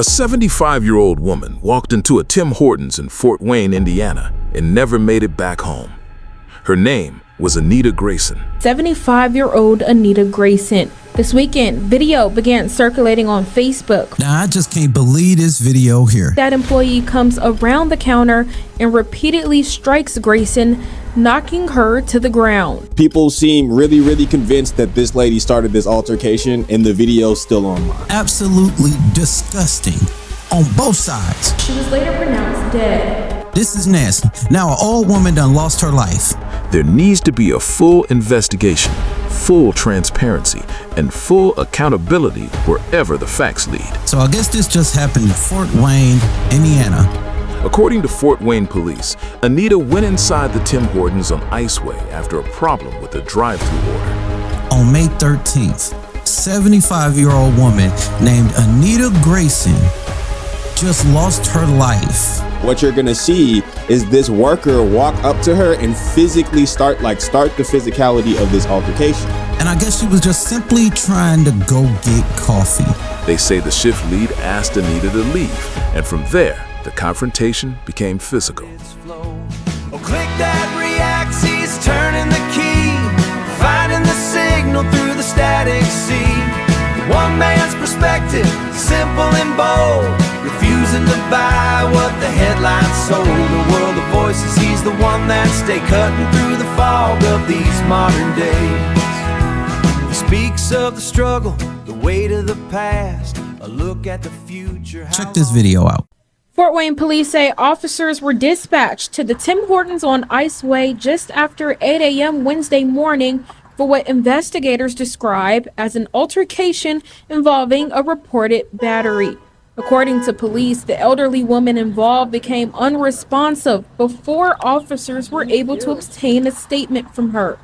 A 75-year-old woman walked into a Tim Hortons in Fort Wayne, Indiana, and never made it back home. Her name was Anita Grayson. 75-year-old Anita Grayson. This weekend, video began circulating on Facebook. Now, I just can't believe this video here. That employee comes around the counter and repeatedly strikes Grayson, knocking her to the ground. People seem really convinced that this lady started this altercation, and the video's still online. Absolutely disgusting on both sides. She was later pronounced dead. This is nasty. Now, an old woman done lost her life. There needs to be a full investigation, full transparency, and full accountability wherever the facts lead. So I guess this just happened in Fort Wayne, Indiana. According to Fort Wayne police, Anita went inside the Tim Hortons on Iceway after a problem with the drive-thru order. On May 13th, 75-year-old woman named Anita Grayson just lost her life. What you're gonna see is this worker walk up to her and physically start the physicality of this altercation. And I guess she was just simply trying to go get coffee. They say the shift lead asked Anita to leave, and from there, the confrontation became physical. Oh, click that reacts, he's turning the key, finding the signal through the static sea. One man's perspective, simple and bold, refusing to buy what the headlines sold. A world of voices, he's the one that stay cutting through the fog of these modern days. He speaks of the struggle, the weight of the past, a look at the future. Check this video out. Fort Wayne police say officers were dispatched to the Tim Hortons on Iceway just after 8 a.m. Wednesday morning for what investigators describe as an altercation involving a reported battery. According to police, the elderly woman involved became unresponsive before officers were able to obtain a statement from her.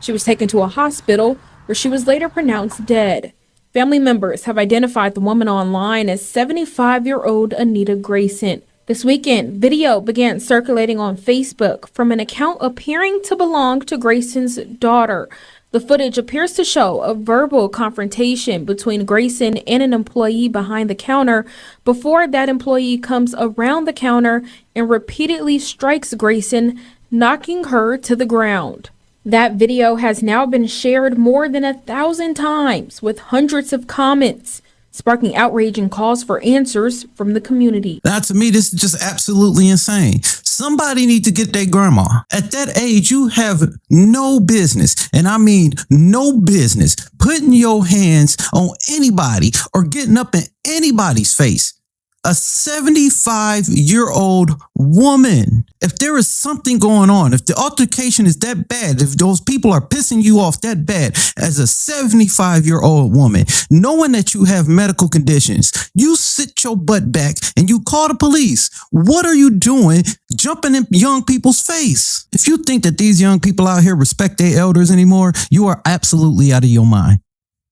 She was taken to a hospital where she was later pronounced dead. Family members have identified the woman online as 75-year-old Anita Grayson. This weekend, video began circulating on Facebook from an account appearing to belong to Grayson's daughter. The footage appears to show a verbal confrontation between Grayson and an employee behind the counter before that employee comes around the counter and repeatedly strikes Grayson, knocking her to the ground. That video has now been shared more than 1,000 times with hundreds of comments, sparking outrage and calls for answers from the community. Now, to me, this is just absolutely insane. Somebody need to get their grandma. At that age, you have no business, and I mean no business, putting your hands on anybody or getting up in anybody's face. A 75-year-old woman. If there is something going on, if the altercation is that bad, if those people are pissing you off that bad, as a 75-year-old woman, knowing that you have medical conditions, you sit your butt back and you call the police. What are you doing jumping in young people's face? If you think that these young people out here respect their elders anymore, you are absolutely out of your mind.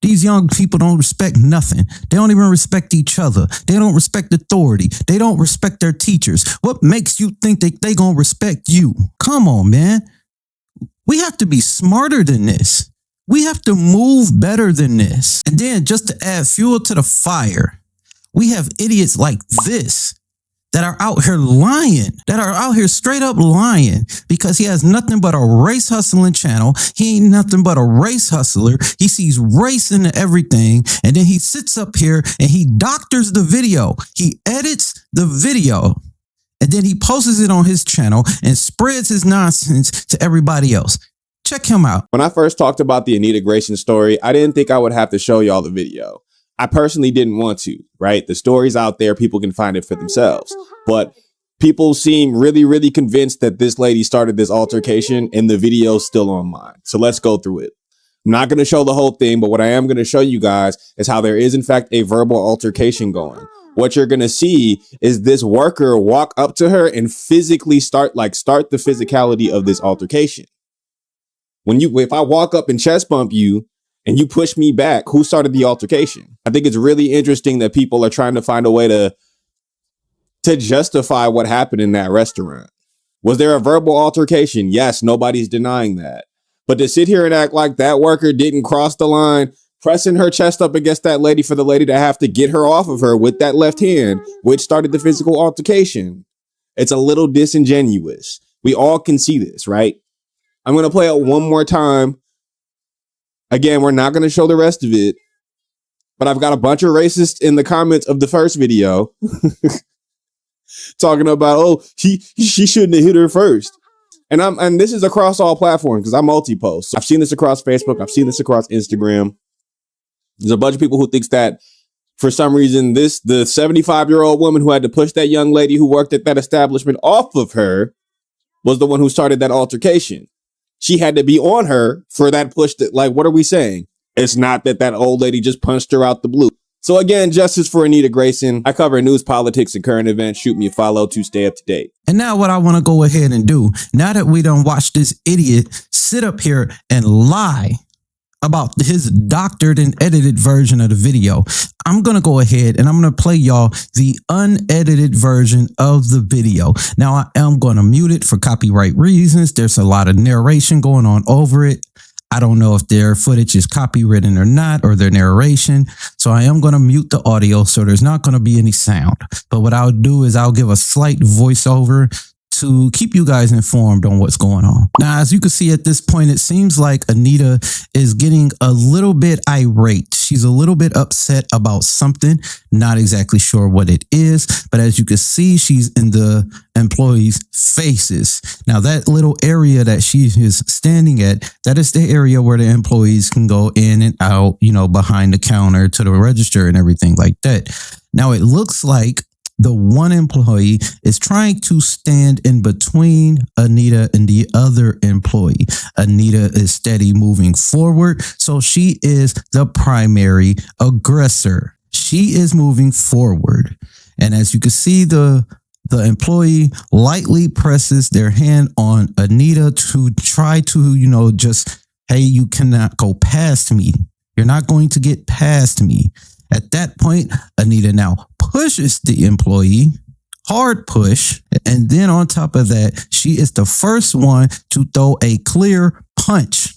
These young people don't respect nothing. They don't even respect each other. They don't respect authority. They don't respect their teachers. What makes you think that they gonna respect you? Come on, man. We have to be smarter than this. We have to move better than this. And then just to add fuel to the fire, we have idiots like this that are out here lying, that are out here straight up lying because he has nothing but a race hustling channel. He ain't nothing but a race hustler. He sees race in everything. And then he sits up here and he doctors the video. He edits the video and then he posts it on his channel and spreads his nonsense to everybody else. Check him out. When I first talked about the Anita Grayson story, I didn't think I would have to show y'all the video. I personally didn't want to, right? The story's out there. People can find it for themselves. But people seem really convinced that this lady started this altercation, and the video's still online. So let's go through it. I'm not going to show the whole thing, but what I am going to show you guys is how there is, in fact, a verbal altercation going. What you're going to see is this worker walk up to her and physically start the physicality of this altercation. If I walk up and chest bump you, and you push me back, who started the altercation? I think it's really interesting that people are trying to find a way to justify what happened in that restaurant. Was there a verbal altercation? Yes, nobody's denying that. But to sit here and act like that worker didn't cross the line, pressing her chest up against that lady for the lady to have to get her off of her with that left hand, which started the physical altercation. It's a little disingenuous. We all can see this, right? I'm going to play it one more time. Again, we're not going to show the rest of it, but I've got a bunch of racists in the comments of the first video talking about, oh, she shouldn't have hit her first. And this is across all platforms because I multi-post. I've seen this across Facebook. I've seen this across Instagram. There's a bunch of people who thinks that for some reason, the 75-year-old woman who had to push that young lady who worked at that establishment off of her was the one who started that altercation. She had to be on her for that push. Like, what are we saying? It's not that old lady just punched her out the blue. So again, justice for Anita Grayson. I cover news, politics, and current events. Shoot me a follow to stay up to date. And now what I want to go ahead and do, now that we done watched this idiot sit up here and lie about his doctored and edited version of the video, I'm going to go ahead and I'm going to play y'all the unedited version of the video. Now, I am going to mute it for copyright reasons. There's a lot of narration going on over it. I don't know if their footage is copywritten or not, or their narration. So I am going to mute the audio so there's not going to be any sound. But what I'll do is I'll give a slight voiceover to keep you guys informed on what's going on. Now, as you can see at this point, it seems like Anita is getting a little bit irate. She's a little bit upset about something, not exactly sure what it is, but as you can see, she's in the employees' faces. Now, that little area that she is standing at, that is the area where the employees can go in and out, you know, behind the counter to the register and everything like that. Now, it looks like the one employee is trying to stand in between Anita and the other employee. Anita is steady moving forward, so she is the primary aggressor. She is moving forward. And as you can see, the employee lightly presses their hand on Anita to try to, you know, just, hey, you cannot go past me. You're not going to get past me. At that point, Anita now pushes the employee, hard push. And then on top of that, she is the first one to throw a clear punch.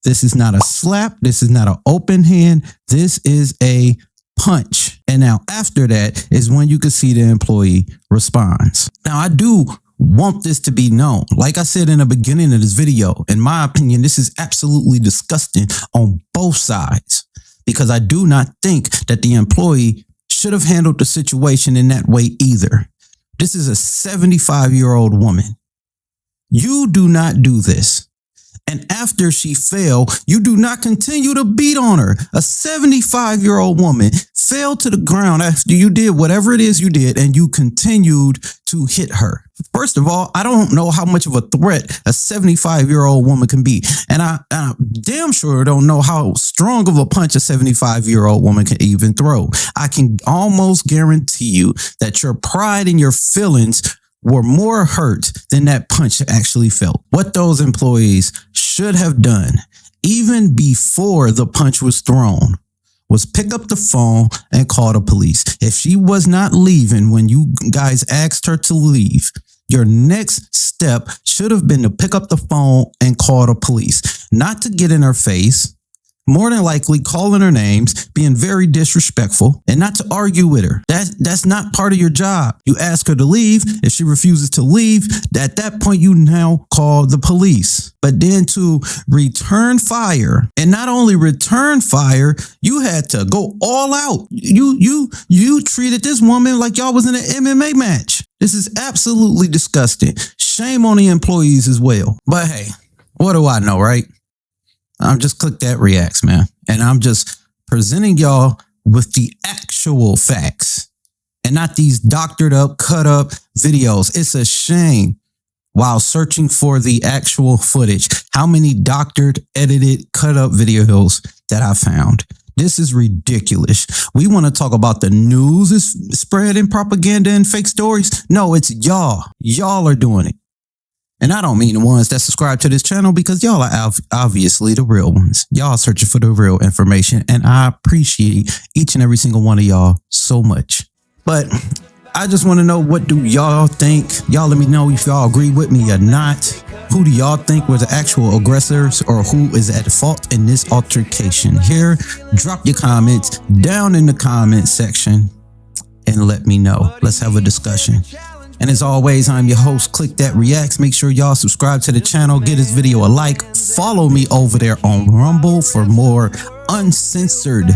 This is not a slap. This is not an open hand. This is a punch. And now after that is when you can see the employee responds. Now, I do want this to be known. Like I said in the beginning of this video, in my opinion, this is absolutely disgusting on both sides. Because I do not think that the employee should have handled the situation in that way either. This is a 75-year-old woman. You do not do this. And after she fell, you do not continue to beat on her. A 75-year-old woman fell to the ground after you did whatever it is you did, and you continued to hit her. First of all, I don't know how much of a threat a 75-year-old woman can be. And I'm damn sure don't know how strong of a punch a 75-year-old woman can even throw. I can almost guarantee you that your pride and your feelings were more hurt than that punch actually felt. What those employees should have done, even before the punch was thrown, was pick up the phone and call the police. If she was not leaving when you guys asked her to leave, your next step should have been to pick up the phone and call the police, not to get in her face, more than likely calling her names, being very disrespectful, and not to argue with her. That's not part of your job. You ask her to leave. If she refuses to leave, at that point, you now call the police. But then to return fire, and not only return fire, you had to go all out. You treated this woman like y'all was in an MMA match. This is absolutely disgusting. Shame on the employees as well. But hey, what do I know, right? I'm just click that reacts, man. And I'm just presenting y'all with the actual facts and not these doctored up, cut up videos. It's a shame while searching for the actual footage, how many doctored, edited, cut up videos that I found. This is ridiculous. We want to talk about the news is spreading propaganda and fake stories. No, it's y'all. Y'all are doing it. And I don't mean the ones that subscribe to this channel, because y'all are obviously the real ones. Y'all searching for the real information, and I appreciate each and every single one of y'all so much. But I just want to know, what do y'all think? Y'all let me know if y'all agree with me or not. Who do y'all think were the actual aggressors, or who is at fault in this altercation? Here, drop your comments down in the comment section and let me know. Let's have a discussion. And as always, I'm your host, Click That Reacts. Make sure y'all subscribe to the channel, give this video a like, follow me over there on Rumble for more uncensored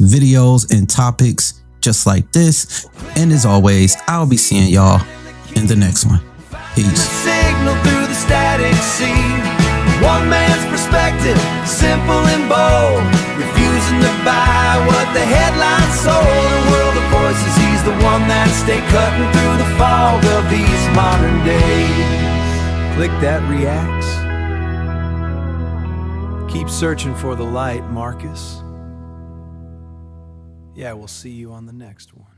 videos and topics just like this. And as always, I'll be seeing y'all in the next one. Peace. Signal through the static sea. One man's perspective, simple and bold. Refusing to buy what the headlines sold. A world of voices, he's the one that stay cutting through the fog of these modern days. Click that reacts. Keep searching for the light, Marcus. Yeah, we'll see you on the next one.